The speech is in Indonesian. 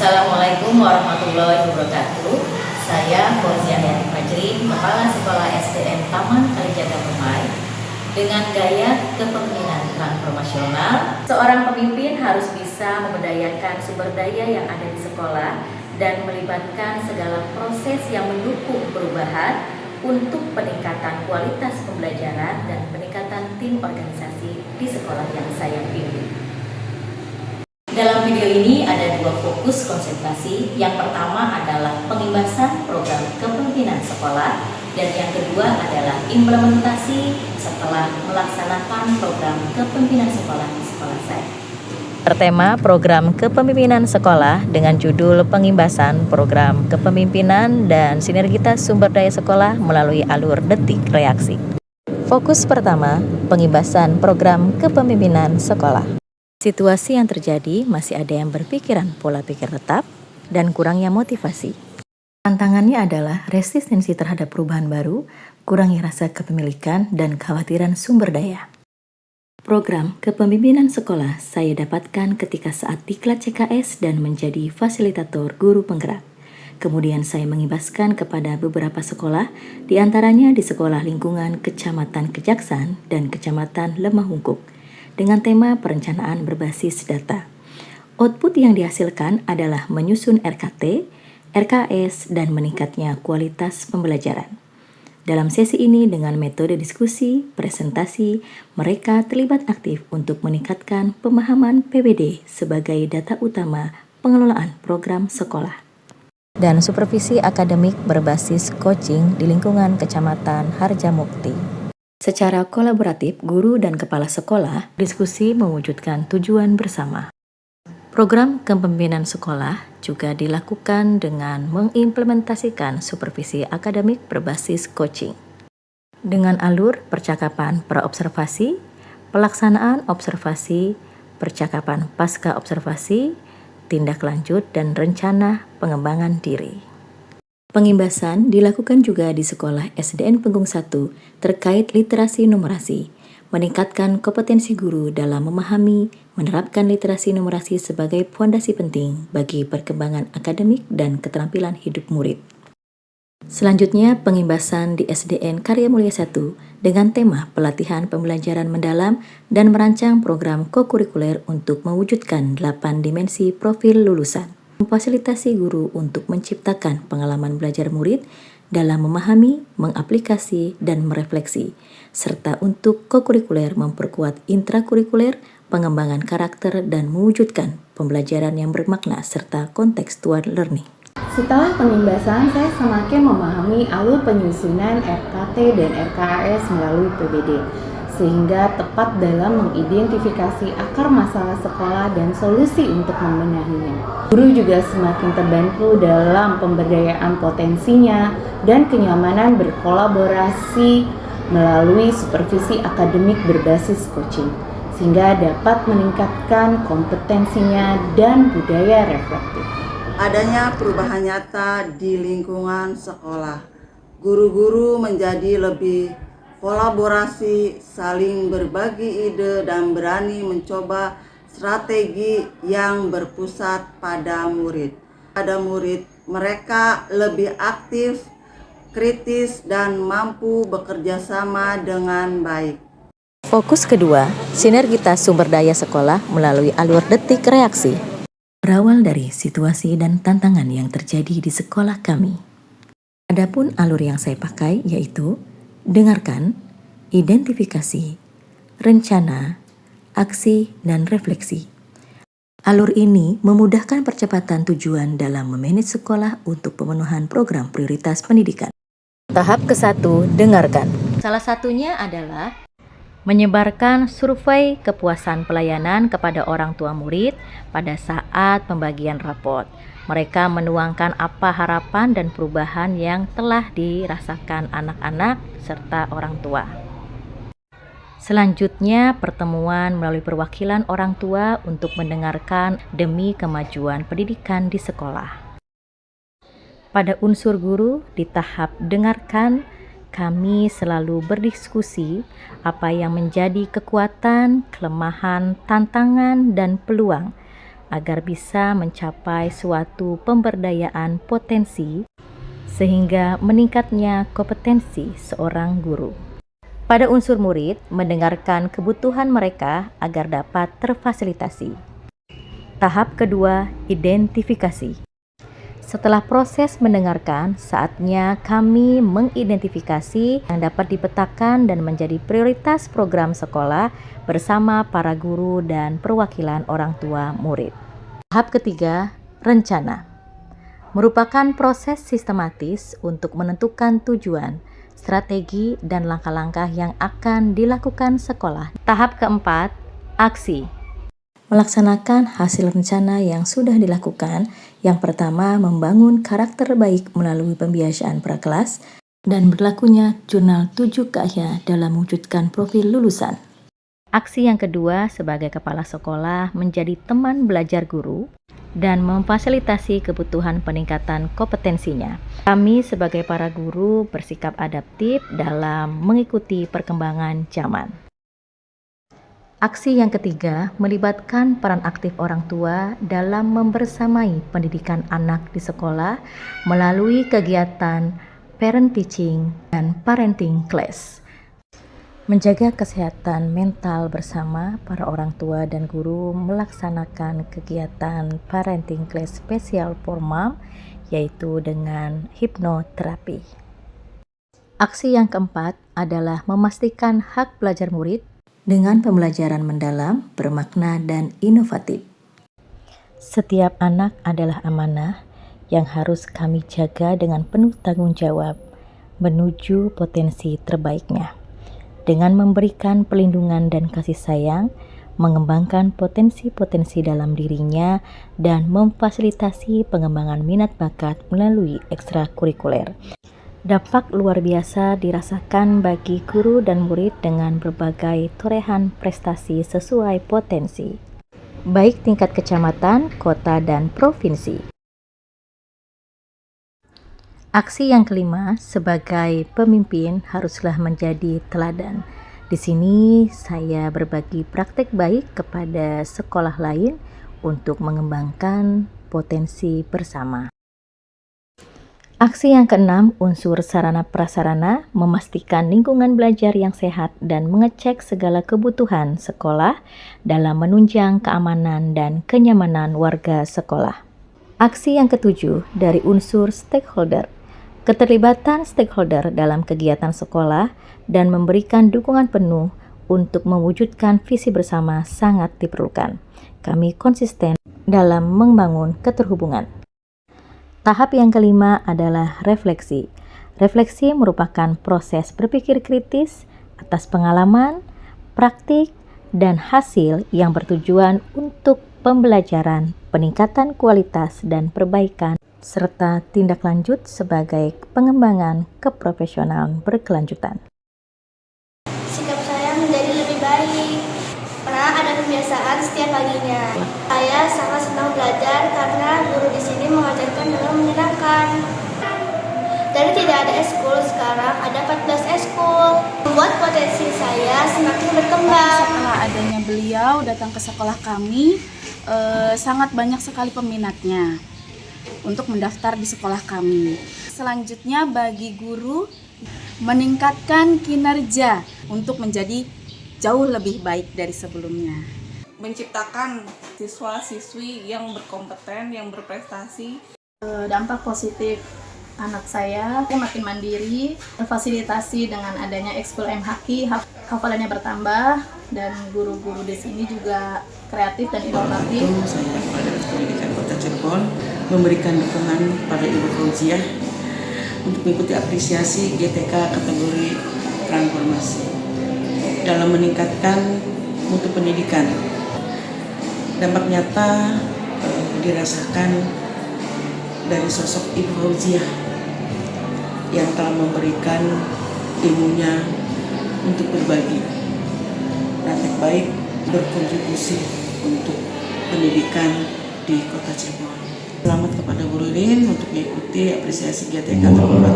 Assalamualaikum warahmatullahi wabarakatuh. Saya Fauzia Hayati Fajrin, Kepala Sekolah SDN Taman Kalijaga Permai. Dengan gaya kepemimpinan transformasional, seorang pemimpin harus bisa memberdayakan sumber daya yang ada di sekolah dan melibatkan segala proses yang mendukung perubahan untuk peningkatan kualitas pembelajaran dan peningkatan tim organisasi di sekolah yang saya pimpin. Dalam video ini ada dua fokus konsentrasi. Yang pertama adalah pengimbasan program kepemimpinan sekolah, dan yang kedua adalah implementasi setelah melaksanakan program kepemimpinan sekolah di sekolah saya. Bertema program kepemimpinan sekolah dengan judul pengimbasan program kepemimpinan dan sinergitas sumber daya sekolah melalui alur detik reaksi. Fokus pertama, pengimbasan program kepemimpinan sekolah. Situasi yang terjadi masih ada yang berpikiran pola pikir tetap dan kurangnya motivasi. Tantangannya adalah resistensi terhadap perubahan baru, kurangnya rasa kepemilikan, dan kekhawatiran sumber daya. Program kepemimpinan sekolah saya dapatkan ketika saat diklat CKS dan menjadi fasilitator guru penggerak. Kemudian saya mengibaskan kepada beberapa sekolah, diantaranya di sekolah lingkungan Kecamatan Kejaksan dan Kecamatan Lemah Hungkuk, dengan tema perencanaan berbasis data. Output yang dihasilkan adalah menyusun RKT, RKS, dan meningkatnya kualitas pembelajaran. Dalam sesi ini dengan metode diskusi, presentasi, mereka terlibat aktif untuk meningkatkan pemahaman PBD sebagai data utama pengelolaan program sekolah. Dan supervisi akademik berbasis coaching di lingkungan Kecamatan Harjamukti. Secara kolaboratif, guru dan kepala sekolah diskusi mewujudkan tujuan bersama. Program kepemimpinan sekolah juga dilakukan dengan mengimplementasikan supervisi akademik berbasis coaching. Dengan alur percakapan praobservasi, pelaksanaan observasi, percakapan pasca observasi, tindak lanjut, dan rencana pengembangan diri. Pengimbasan dilakukan juga di sekolah SDN Penggung 1 terkait literasi numerasi, meningkatkan kompetensi guru dalam memahami, menerapkan literasi numerasi sebagai fondasi penting bagi perkembangan akademik dan keterampilan hidup murid. Selanjutnya, pengimbasan di SDN Karya Mulia 1 dengan tema pelatihan pembelajaran mendalam dan merancang program kokurikuler untuk mewujudkan 8 dimensi profil lulusan. Memfasilitasi guru untuk menciptakan pengalaman belajar murid dalam memahami, mengaplikasi, dan merefleksi, serta untuk kokurikuler memperkuat intrakurikuler, pengembangan karakter, dan mewujudkan pembelajaran yang bermakna serta contextual learning. Setelah pengimbasan, saya semakin memahami alur penyusunan RKT dan RKAS melalui PBD, sehingga tepat dalam mengidentifikasi akar masalah sekolah dan solusi untuk membenahinya. Guru juga semakin terbantu dalam pemberdayaan potensinya dan kenyamanan berkolaborasi melalui supervisi akademik berbasis coaching, sehingga dapat meningkatkan kompetensinya dan budaya reflektif. Adanya perubahan nyata di lingkungan sekolah. Guru-guru menjadi lebih kolaborasi, saling berbagi ide, dan berani mencoba strategi yang berpusat pada murid. Pada murid, mereka lebih aktif, kritis, dan mampu bekerja sama dengan baik. Fokus kedua, sinergitas sumber daya sekolah melalui alur detik reaksi. Berawal dari situasi dan tantangan yang terjadi di sekolah kami. Adapun alur yang saya pakai yaitu dengarkan, identifikasi, rencana, aksi, dan refleksi. Alur ini memudahkan percepatan tujuan dalam memanage sekolah untuk pemenuhan program prioritas pendidikan. Tahap ke-1, dengarkan. Salah satunya adalah menyebarkan survei kepuasan pelayanan kepada orang tua murid pada saat pembagian rapot. Mereka menuangkan apa harapan dan perubahan yang telah dirasakan anak-anak serta orang tua. Selanjutnya, pertemuan melalui perwakilan orang tua untuk mendengarkan demi kemajuan pendidikan di sekolah. Pada unsur guru, di tahap dengarkan, kami selalu berdiskusi apa yang menjadi kekuatan, kelemahan, tantangan, dan peluang agar bisa mencapai suatu pemberdayaan potensi sehingga meningkatnya kompetensi seorang guru. Pada unsur murid, mendengarkan kebutuhan mereka agar dapat terfasilitasi. Tahap kedua, identifikasi. Setelah proses mendengarkan, saatnya kami mengidentifikasi yang dapat dipetakan dan menjadi prioritas program sekolah bersama para guru dan perwakilan orang tua murid. Tahap ketiga, rencana. Merupakan proses sistematis untuk menentukan tujuan, strategi, dan langkah-langkah yang akan dilakukan sekolah. Tahap keempat, aksi. Melaksanakan hasil rencana yang sudah dilakukan. Yang pertama, membangun karakter baik melalui pembiasaan prakelas dan berlakunya jurnal 7 KH dalam mewujudkan profil lulusan. Aksi yang kedua, sebagai kepala sekolah menjadi teman belajar guru dan memfasilitasi kebutuhan peningkatan kompetensinya. Kami sebagai para guru bersikap adaptif dalam mengikuti perkembangan zaman. Aksi yang ketiga, melibatkan peran aktif orang tua dalam membersamai pendidikan anak di sekolah melalui kegiatan parent teaching dan parenting class. Menjaga kesehatan mental bersama para orang tua dan guru melaksanakan kegiatan parenting class spesial for mom, yaitu dengan hipnoterapi. Aksi yang keempat adalah memastikan hak belajar murid dengan pembelajaran mendalam, bermakna, dan inovatif. Setiap anak adalah amanah yang harus kami jaga dengan penuh tanggung jawab menuju potensi terbaiknya. Dengan memberikan perlindungan dan kasih sayang, mengembangkan potensi-potensi dalam dirinya, dan memfasilitasi pengembangan minat bakat melalui ekstrakurikuler. Dampak luar biasa dirasakan bagi guru dan murid dengan berbagai torehan prestasi sesuai potensi, baik tingkat kecamatan, kota, dan provinsi. Aksi yang kelima, sebagai pemimpin haruslah menjadi teladan. Di sini saya berbagi praktek baik kepada sekolah lain untuk mengembangkan potensi bersama. Aksi yang keenam, unsur sarana prasarana, memastikan lingkungan belajar yang sehat dan mengecek segala kebutuhan sekolah dalam menunjang keamanan dan kenyamanan warga sekolah. Aksi yang ketujuh, dari unsur stakeholder, keterlibatan stakeholder dalam kegiatan sekolah dan memberikan dukungan penuh untuk mewujudkan visi bersama sangat diperlukan. Kami konsisten dalam membangun keterhubungan. Tahap yang kelima adalah refleksi. Refleksi merupakan proses berpikir kritis atas pengalaman, praktik, dan hasil yang bertujuan untuk pembelajaran, peningkatan kualitas, dan perbaikan, serta tindak lanjut sebagai pengembangan keprofesionalan berkelanjutan. Sikap saya menjadi lebih baik. Pernah ada kebiasaan setiap paginya. Saya sangat senang belajar karena guru di sini mengajarkan dengan menyenangkan. Dari tidak ada eskul, sekarang ada 14 eskul. Membuat potensi saya semakin berkembang. Setelah adanya beliau datang ke sekolah kami, sangat banyak sekali peminatnya untuk mendaftar di sekolah kami. Selanjutnya bagi guru meningkatkan kinerja untuk menjadi jauh lebih baik dari sebelumnya. Menciptakan siswa-siswi yang berkompeten, yang berprestasi. Dampak positif anak saya makin mandiri, terfasilitasi dengan adanya ekskul MHQ, hafalannya bertambah, dan guru-guru di sini juga kreatif dan inovatif. Saya pada Pendidikan Kota Cirebon memberikan dukungan pada Ibu Fauziah untuk mengikuti apresiasi GTK kategori transformasi dalam meningkatkan mutu pendidikan. Dampak nyata dirasakan dari sosok Ibu Fauziah yang telah memberikan ilmunya untuk berbagi, praktek baik, berkontribusi untuk pendidikan di Kota Cirebon. Selamat kepada Bu Ririn untuk mengikuti apresiasi GTK terhormat.